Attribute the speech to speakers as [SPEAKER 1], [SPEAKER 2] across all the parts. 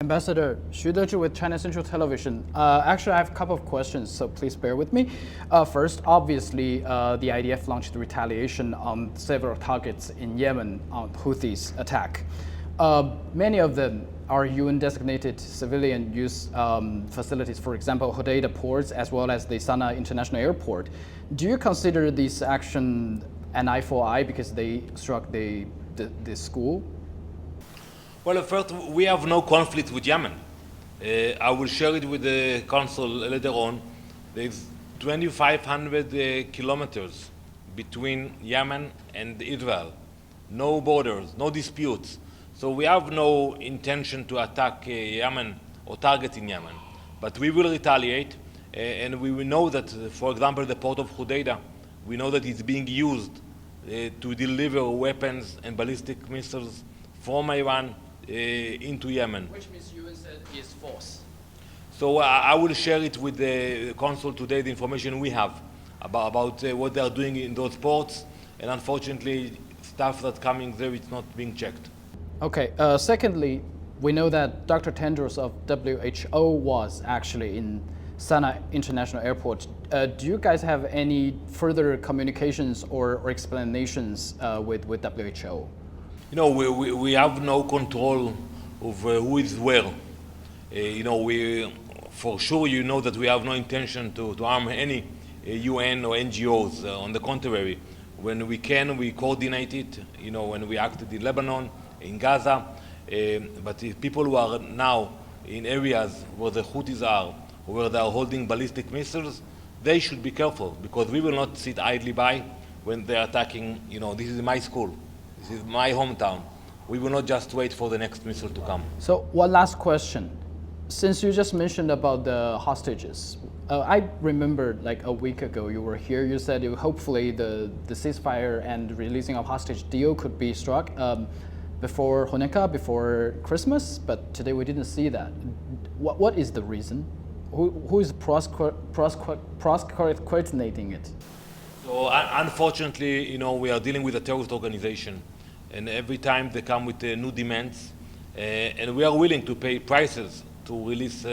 [SPEAKER 1] Ambassador Xu Dezhi with China Central Television. Actually, I have a couple of questions, so please bear with me. First, obviously, the IDF launched retaliation on several targets in Yemen on Houthis attack. Many of them are UN-designated civilian use facilities, for example, Hodeidah ports as well as the Sana'a International Airport. Do you consider this action an eye for eye because they struck the school?
[SPEAKER 2] Well, first, we have no conflict with Yemen. I will share it with the Council later on. There's 2,500 kilometers between Yemen and Israel. No borders, no disputes. So we have no intention to attack Yemen or target in Yemen. But we will retaliate, and we will know that, for example, the port of Hodeidah, we know that it's being used to deliver weapons and ballistic missiles from Iran into Yemen.
[SPEAKER 1] Which means UN said is false.
[SPEAKER 2] So I will share it with the Council today, the information we have about what they are doing in those ports, and unfortunately, stuff that's coming there, it's not being checked.
[SPEAKER 1] Okay, secondly, we know that Dr. Tedros of WHO was actually in Sana'a International Airport. Do you guys have any further communications or explanations with WHO?
[SPEAKER 2] You know, we have no control of who is where. You know, for sure, you know that we have no intention to harm any UN or NGOs. On the contrary, when we can, we coordinate it. You know, when we acted in Lebanon, in Gaza, but if people who are now in areas where the Houthis are, where they are holding ballistic missiles, they should be careful, because we will not sit idly by when they are attacking. You know, this is my school. This is my hometown. We will not just wait for the next missile to come.
[SPEAKER 1] So one last question. Since you just mentioned about the hostages, I remember like a week ago you were here, you said hopefully the ceasefire and releasing of hostage deal could be struck before Hanukkah, before Christmas, but today we didn't see that. What is the reason? Who is coordinating it?
[SPEAKER 2] So unfortunately, you know, we are dealing with a terrorist organization, and every time they come with new demands, and we are willing to pay prices to release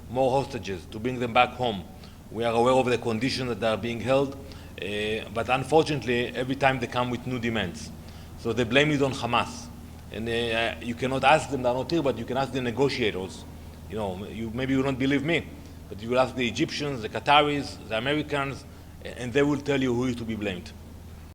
[SPEAKER 2] more hostages, to bring them back home. We are aware of the conditions that they are being held, but unfortunately, every time they come with new demands. So the blame is on Hamas. And you cannot ask them, they're not here, but you can ask the negotiators. You know, maybe you will not believe me, but you will ask the Egyptians, the Qataris, the Americans, and they will tell you who is to be blamed.